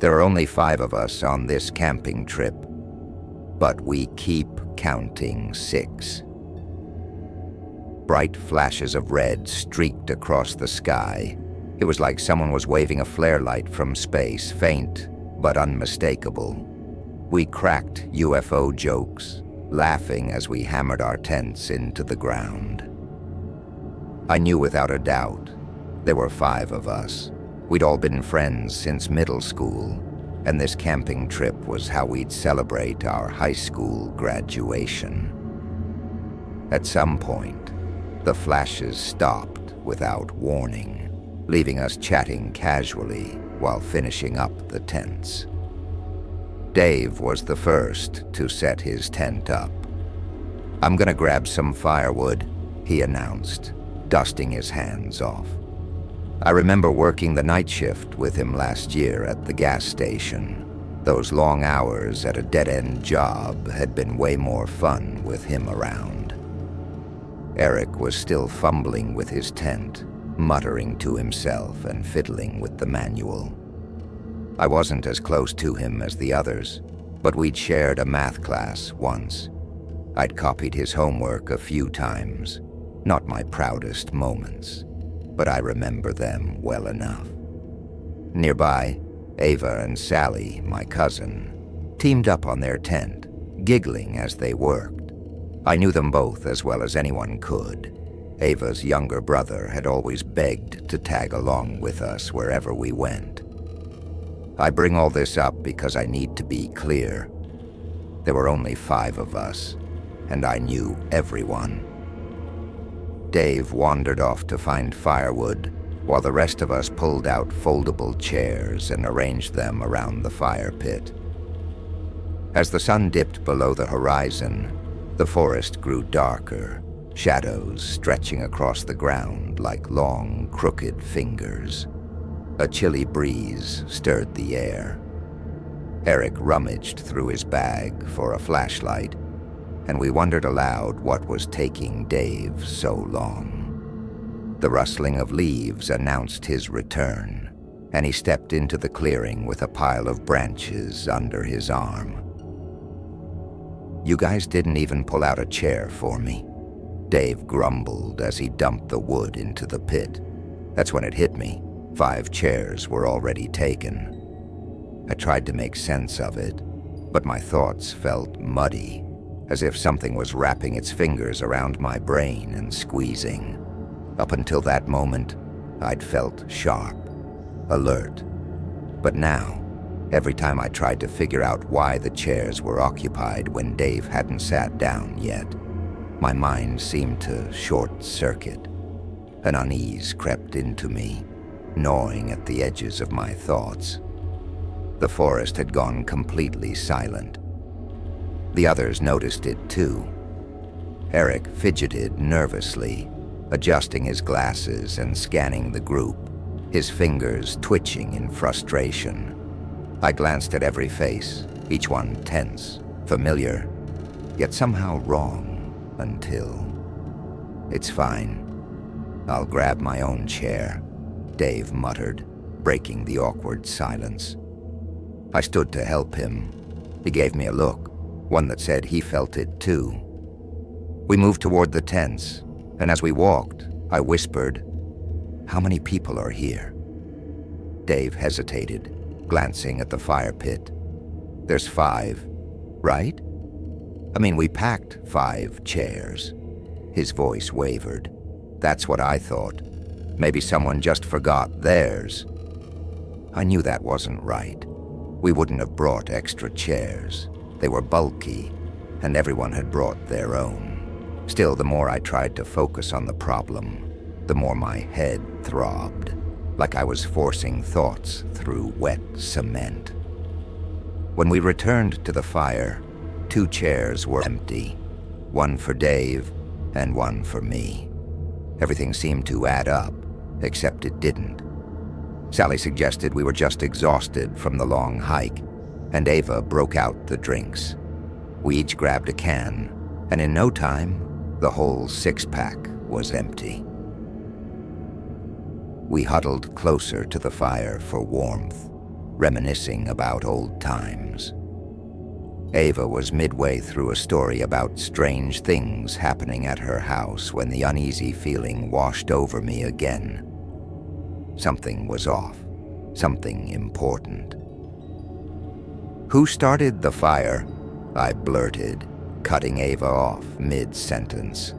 There are only 5 of us on this camping trip, but we keep counting 6. Bright flashes of red streaked across the sky. It was like someone was waving a flare light from space, faint but unmistakable. We cracked UFO jokes, laughing as we hammered our tents into the ground. I knew without a doubt there were 5 of us. We'd all been friends since middle school, and this camping trip was how we'd celebrate our high school graduation. At some point, the flashes stopped without warning, leaving us chatting casually while finishing up the tents. Dave was the first to set his tent up. "I'm gonna grab some firewood," he announced, dusting his hands off. I remember working the night shift with him last year at the gas station. Those long hours at a dead-end job had been way more fun with him around. Eric was still fumbling with his tent, muttering to himself and fiddling with the manual. I wasn't as close to him as the others, but we'd shared a math class once. I'd copied his homework a few times, not my proudest moments, but I remember them well enough. Nearby, Ava and Sally, my cousin, teamed up on their tent, giggling as they worked. I knew them both as well as anyone could. Ava's younger brother had always begged to tag along with us wherever we went. I bring all this up because I need to be clear. There were only 5 of us, and I knew everyone. Dave wandered off to find firewood, while the rest of us pulled out foldable chairs and arranged them around the fire pit. As the sun dipped below the horizon, the forest grew darker, shadows stretching across the ground like long, crooked fingers. A chilly breeze stirred the air. Eric rummaged through his bag for a flashlight, and we wondered aloud what was taking Dave so long. The rustling of leaves announced his return, and he stepped into the clearing with a pile of branches under his arm. "You guys didn't even pull out a chair for me," Dave grumbled as he dumped the wood into the pit. That's when it hit me. 5 chairs were already taken. I tried to make sense of it, but my thoughts felt muddy, as if something was wrapping its fingers around my brain and squeezing. Up until that moment, I'd felt sharp, alert. But now, every time I tried to figure out why the chairs were occupied when Dave hadn't sat down yet, my mind seemed to short-circuit. An unease crept into me, gnawing at the edges of my thoughts. The forest had gone completely silent. The others noticed it too. Eric fidgeted nervously, adjusting his glasses and scanning the group, his fingers twitching in frustration. I glanced at every face, each one tense, familiar, yet somehow wrong until... "It's fine. I'll grab my own chair," Dave muttered, breaking the awkward silence. I stood to help him. He gave me a look, one that said he felt it too. We moved toward the tents, and as we walked, I whispered, "How many people are here?" Dave hesitated, glancing at the fire pit. "There's 5, right? I mean, we packed 5 chairs." His voice wavered. "That's what I thought. Maybe someone just forgot theirs." I knew that wasn't right. We wouldn't have brought extra chairs. They were bulky, and everyone had brought their own. Still, the more I tried to focus on the problem, the more my head throbbed, like I was forcing thoughts through wet cement. When we returned to the fire, 2 chairs were empty, one for Dave and one for me. Everything seemed to add up, except it didn't. Sally suggested we were just exhausted from the long hike, and Ava broke out the drinks. We each grabbed a can, and in no time, the whole 6-pack was empty. We huddled closer to the fire for warmth, reminiscing about old times. Ava was midway through a story about strange things happening at her house when the uneasy feeling washed over me again. Something was off, something important. "Who started the fire?" I blurted, cutting Ava off mid-sentence.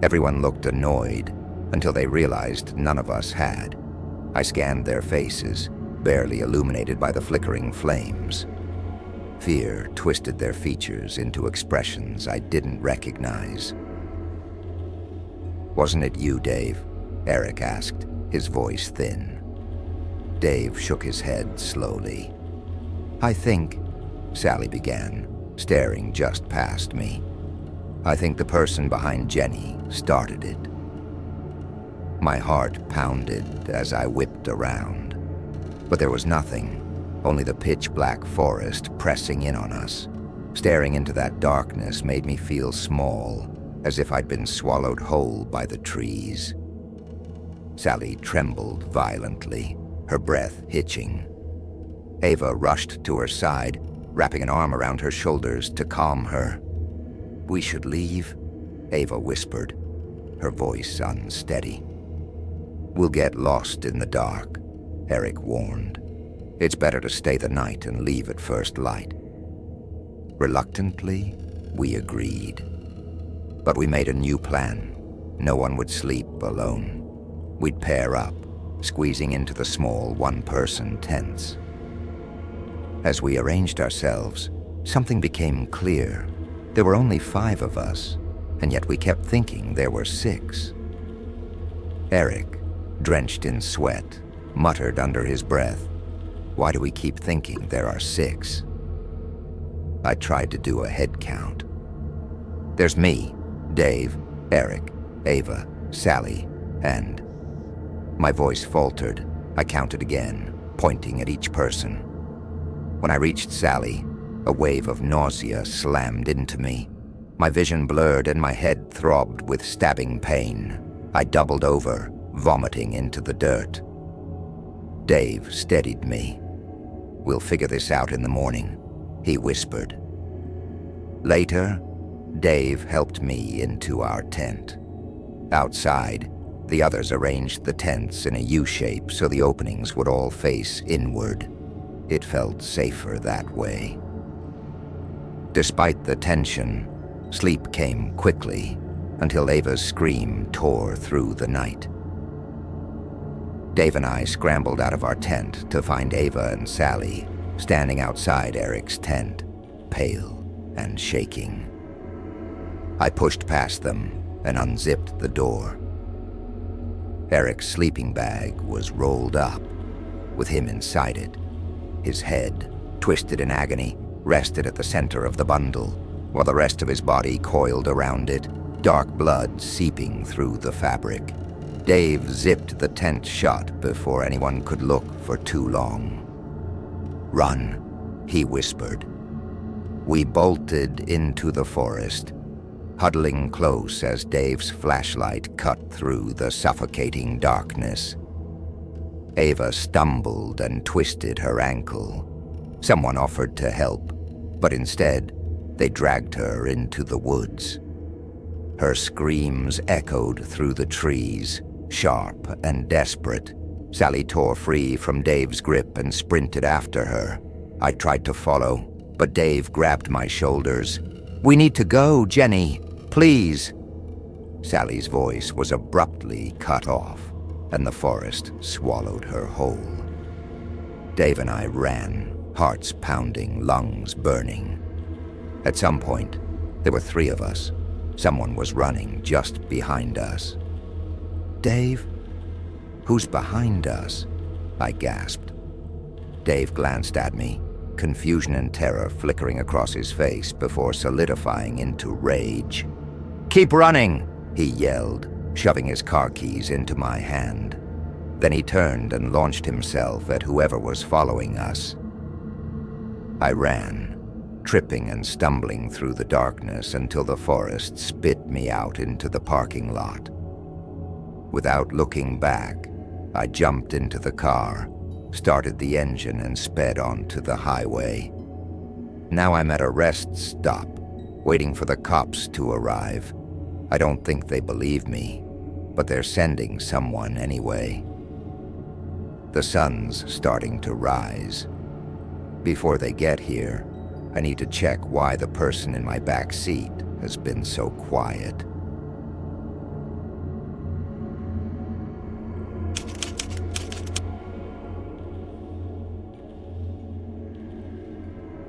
Everyone looked annoyed until they realized none of us had. I scanned their faces, barely illuminated by the flickering flames. Fear twisted their features into expressions I didn't recognize. "Wasn't it you, Dave?" Eric asked, his voice thin. Dave shook his head slowly. "I think," Sally began, staring just past me. "I think the person behind Jenny started it." My heart pounded as I whipped around. But there was nothing, only the pitch-black forest pressing in on us. Staring into that darkness made me feel small, as if I'd been swallowed whole by the trees. Sally trembled violently, her breath hitching. Ava rushed to her side, wrapping an arm around her shoulders to calm her. "We should leave," Ava whispered, her voice unsteady. "We'll get lost in the dark," Eric warned. "It's better to stay the night and leave at first light." Reluctantly, we agreed. But we made a new plan. No one would sleep alone. We'd pair up, squeezing into the small one-person tents. As we arranged ourselves, something became clear. There were only 5 of us, and yet we kept thinking there were 6. Eric, drenched in sweat, muttered under his breath, "Why do we keep thinking there are 6? I tried to do a head count. "There's me, Dave, Eric, Ava, Sally, and..." My voice faltered. I counted again, pointing at each person. When I reached Sally, a wave of nausea slammed into me. My vision blurred and my head throbbed with stabbing pain. I doubled over, vomiting into the dirt. Dave steadied me. "We'll figure this out in the morning," he whispered. Later, Dave helped me into our tent. Outside, the others arranged the tents in a U-shape so the openings would all face inward. It felt safer that way. Despite the tension, sleep came quickly until Ava's scream tore through the night. Dave and I scrambled out of our tent to find Ava and Sally standing outside Eric's tent, pale and shaking. I pushed past them and unzipped the door. Eric's sleeping bag was rolled up, with him inside it. His head, twisted in agony, rested at the center of the bundle, while the rest of his body coiled around it, dark blood seeping through the fabric. Dave zipped the tent shut before anyone could look for too long. "Run," he whispered. We bolted into the forest, huddling close as Dave's flashlight cut through the suffocating darkness. Ava stumbled and twisted her ankle. Someone offered to help, but instead, they dragged her into the woods. Her screams echoed through the trees, sharp and desperate. Sally tore free from Dave's grip and sprinted after her. I tried to follow, but Dave grabbed my shoulders. "We need to go, Jenny. Please." Sally's voice was abruptly cut off, and the forest swallowed her whole. Dave and I ran, hearts pounding, lungs burning. At some point, there were 3 of us. Someone was running just behind us. "Dave? Who's behind us?" I gasped. Dave glanced at me, confusion and terror flickering across his face before solidifying into rage. "Keep running!" he yelled, shoving his car keys into my hand. Then he turned and launched himself at whoever was following us. I ran, tripping and stumbling through the darkness until the forest spit me out into the parking lot. Without looking back, I jumped into the car, started the engine and sped onto the highway. Now I'm at a rest stop, waiting for the cops to arrive. I don't think they believe me, but they're sending someone anyway. The sun's starting to rise. Before they get here, I need to check why the person in my back seat has been so quiet.